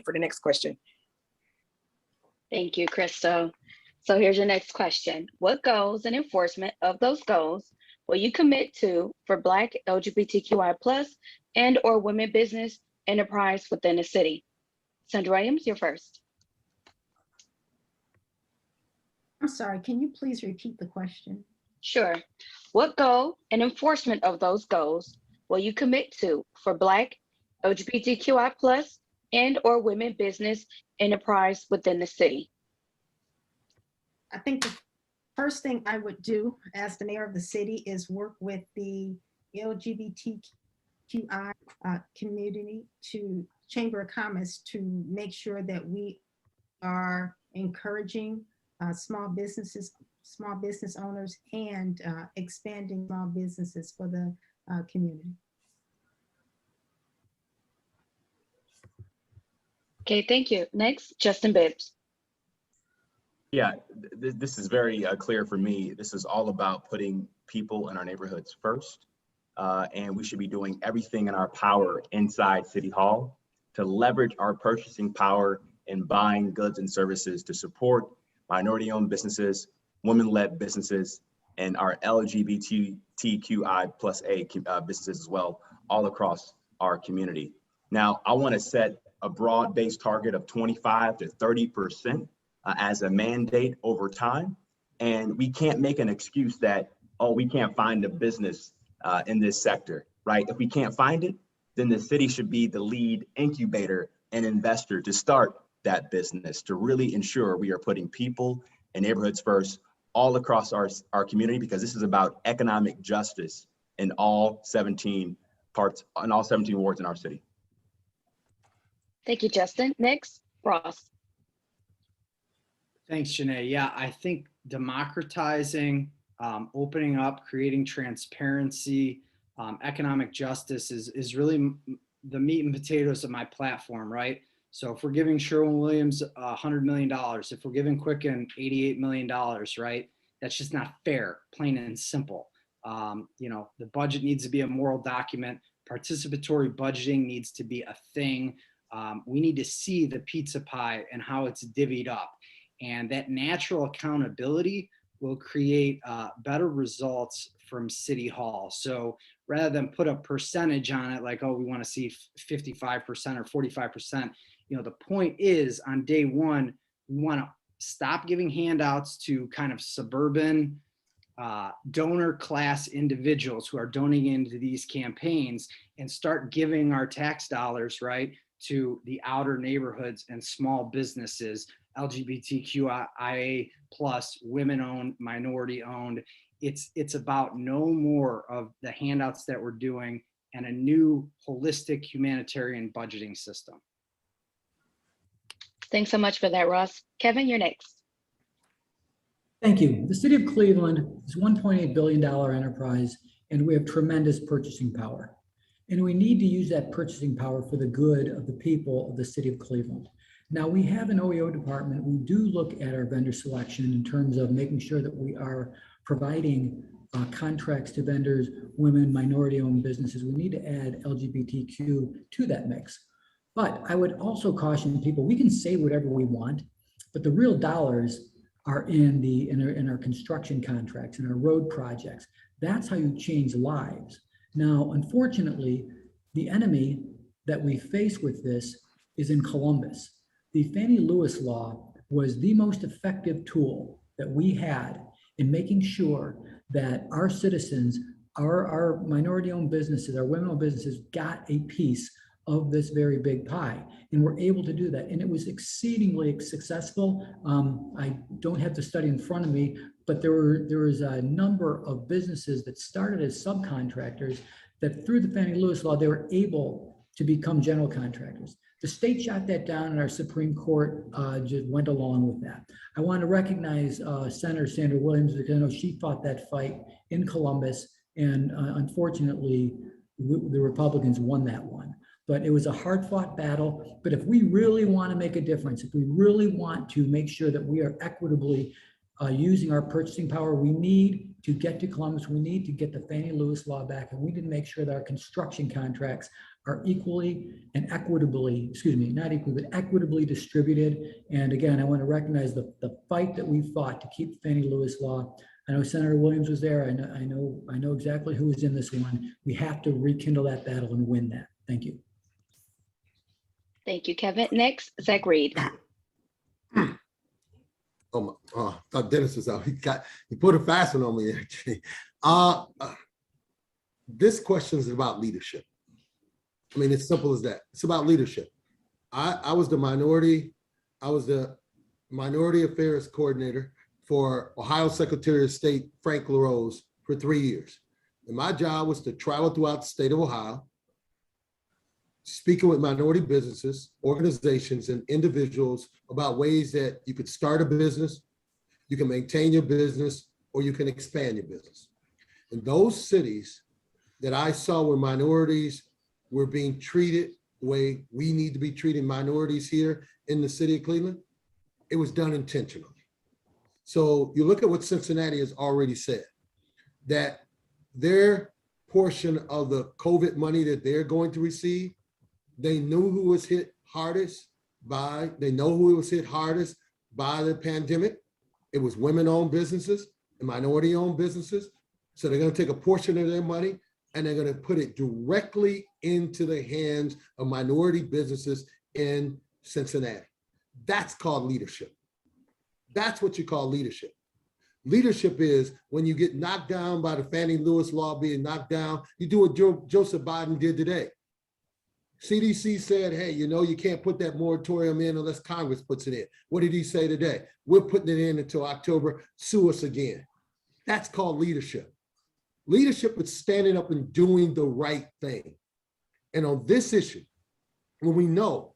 for the next question. Thank you, Crystal. So here's your next question. What goals and enforcement of those goals will you commit to for Black LGBTQI+ and or women business enterprise within the city? Sandra Williams, you're first. I'm sorry, can you please repeat the question? Sure. What goal and enforcement of those goals will you commit to for Black LGBTQI+ and or women business enterprise within the city? I think the first thing I would do as the mayor of the city is work with the LGBTQI community, to Chamber of Commerce, to make sure that we are encouraging small business owners and expanding small businesses for the community. Okay, thank you. Next, Justin Bibbs. Yeah, this is very clear for me. This is all about putting people in our neighborhoods first. And we should be doing everything in our power inside City Hall to leverage our purchasing power in buying goods and services to support minority-owned businesses, women-led businesses, and our LGBTQI+A businesses as well, all across our community. Now, I want to set a broad-based target of 25 to 30% as a mandate over time. And we can't make an excuse that, oh, we can't find a business in this sector, right? If we can't find it, then the city should be the lead incubator and investor to start that business, to really ensure we are putting people and neighborhoods first all across our community, because this is about economic justice in all 17 wards in our city. Thank you, Justin. Next, Ross. Thanks, Janae. Yeah, I think democratizing, opening up, creating transparency, economic justice is really the meat and potatoes of my platform, right? So if we're giving Sherwin-Williams $100 million, if we're giving Quicken $88 million, right? That's just not fair, plain and simple. You know, the budget needs to be a moral document. Participatory budgeting needs to be a thing. We need to see the pizza pie and how it's divvied up. And that natural accountability will create better results from City Hall. So rather than put a percentage on it, like, oh, we want to see 55% or 45%, you know, the point is on day one, we want to stop giving handouts to kind of suburban donor class individuals who are donating into these campaigns and start giving our tax dollars, right, to the outer neighborhoods and small businesses, LGBTQIA+, women-owned, minority-owned. It's about no more of the handouts that we're doing and a new holistic humanitarian budgeting system. Thanks so much for that, Ross. Kevin, you're next. Thank you. The city of Cleveland is a $1.8 billion enterprise, and we have tremendous purchasing power. And we need to use that purchasing power for the good of the people of the city of Cleveland. Now, we have an OEO department. We do look at our vendor selection in terms of making sure that we are providing contracts to vendors, women, minority-owned businesses. We need to add LGBTQ to that mix. But I would also caution people, we can say whatever we want, but the real dollars are in our construction contracts, in our road projects. That's how you change lives. Now, unfortunately, the enemy that we face with this is in Columbus. The Fannie Lewis law was the most effective tool that we had in making sure that our citizens, our minority-owned businesses, our women-owned businesses got a piece of this very big pie, and we're able to do that. And it was exceedingly successful. I don't have the study in front of me, but there was a number of businesses that started as subcontractors that through the Fannie Lewis law, they were able to become general contractors. The state shot that down, and our Supreme Court just went along with that. I want to recognize Senator Sandra Williams, because I know she fought that fight in Columbus, and unfortunately, the Republicans won that one. But it was a hard-fought battle. But if we really want to make a difference, if we really want to make sure that we are equitably using our purchasing power, we need to get to Columbus. We need to get the Fannie Lewis law back, and we need to make sure that our construction contracts are equally and equitably, not equally, but equitably distributed. And again, I want to recognize the fight that we fought to keep Fannie Lewis law. I know Senator Williams was there. I know exactly who was in this one. We have to rekindle that battle and win that. Thank you. Thank you, Kevin. Next, Zach Reed. Oh, I thought Dennis was out. He put a fast one on me, actually. This question is about leadership. I mean, it's simple as that. It's about leadership. I was the minority affairs coordinator for Ohio Secretary of State Frank LaRose for 3 years. And my job was to travel throughout the state of Ohio, speaking with minority businesses, organizations, and individuals about ways that you could start a business, you can maintain your business, or you can expand your business. In those cities that I saw where minorities were being treated the way we need to be treating minorities here in the city of Cleveland, it was done intentionally. So you look at what Cincinnati has already said, that their portion of the COVID money that they're going to receive, they knew who was hit hardest by, they know who was hit hardest by the pandemic. It was women-owned businesses and minority-owned businesses. So they're going to take a portion of their money and they're going to put it directly into the hands of minority businesses in Cincinnati. That's called leadership. That's what you call leadership. Leadership is when you get knocked down by the Fannie Lewis law being knocked down, you do what Joseph Biden did today. CDC said, hey, you can't put that moratorium in unless Congress puts it in. What did he say today? We're putting it in until October, sue us again. That's called leadership. Leadership is standing up and doing the right thing. And on this issue, when we know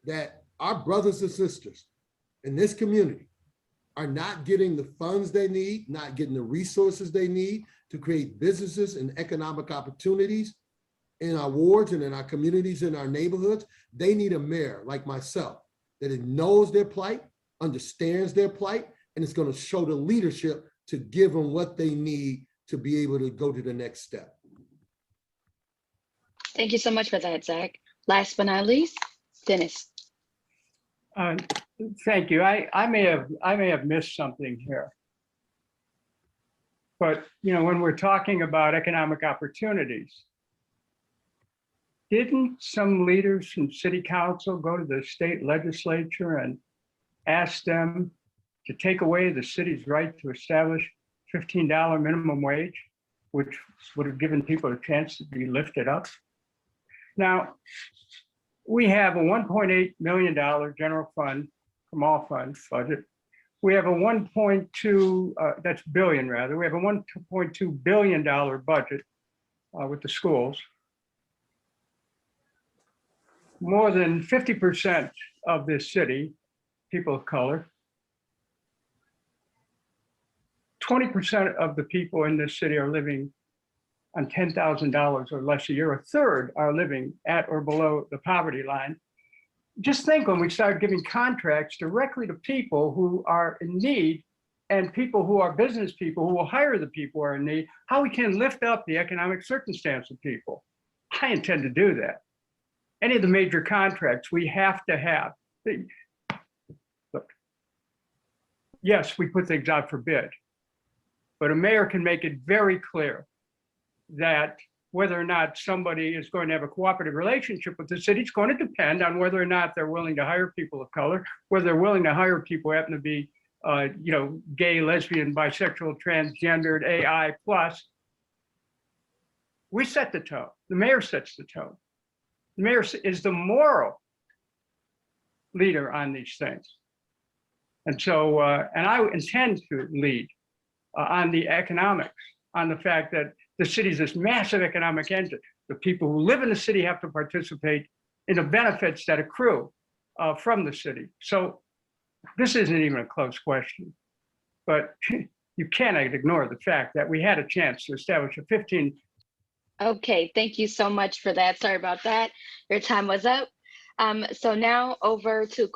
that our brothers and sisters in this community are not getting the funds they need, not getting the resources they need to create businesses and economic opportunities in our wards and in our communities, in our neighborhoods, they need a mayor like myself that knows their plight, understands their plight, and is going to show the leadership to give them what they need to be able to go to the next step. Thank you so much for that, Zach. Last but not least, Dennis. Thank you. I may have missed something here. But when we're talking about economic opportunities, didn't some leaders from city council go to the state legislature and ask them to take away the city's right to establish $15 minimum wage, which would have given people a chance to be lifted up? Now, we have a $1.8 million general fund from all funds budget. We have a 1.2, that's billion rather. We have a $1.2 billion budget with the schools. More than 50% of this city, people of color. 20% of the people in this city are living on $10,000 or less a year. A third are living at or below the poverty line. Just think when we start giving contracts directly to people who are in need and people who are business people who will hire the people who are in need, how we can lift up the economic circumstance of people. I intend to do that. Any of the major contracts we have to have. Look, yes, we put things out for bid, but a mayor can make it very clear that whether or not somebody is going to have a cooperative relationship with the city, it's going to depend on whether or not they're willing to hire people of color, whether they're willing to hire people who happen to be, gay, lesbian, bisexual, transgendered, AI plus. We set the tone. The mayor sets the tone. The mayor is the moral leader on these things. And so, and I intend to lead on the economics, on the fact that the city is this massive economic engine. The people who live in the city have to participate in the benefits that accrue from the city. So this isn't even a close question, but you cannot ignore the fact that we had a chance to establish a 15. Okay, thank you so much for that. Sorry about that. Your time was up. So now over to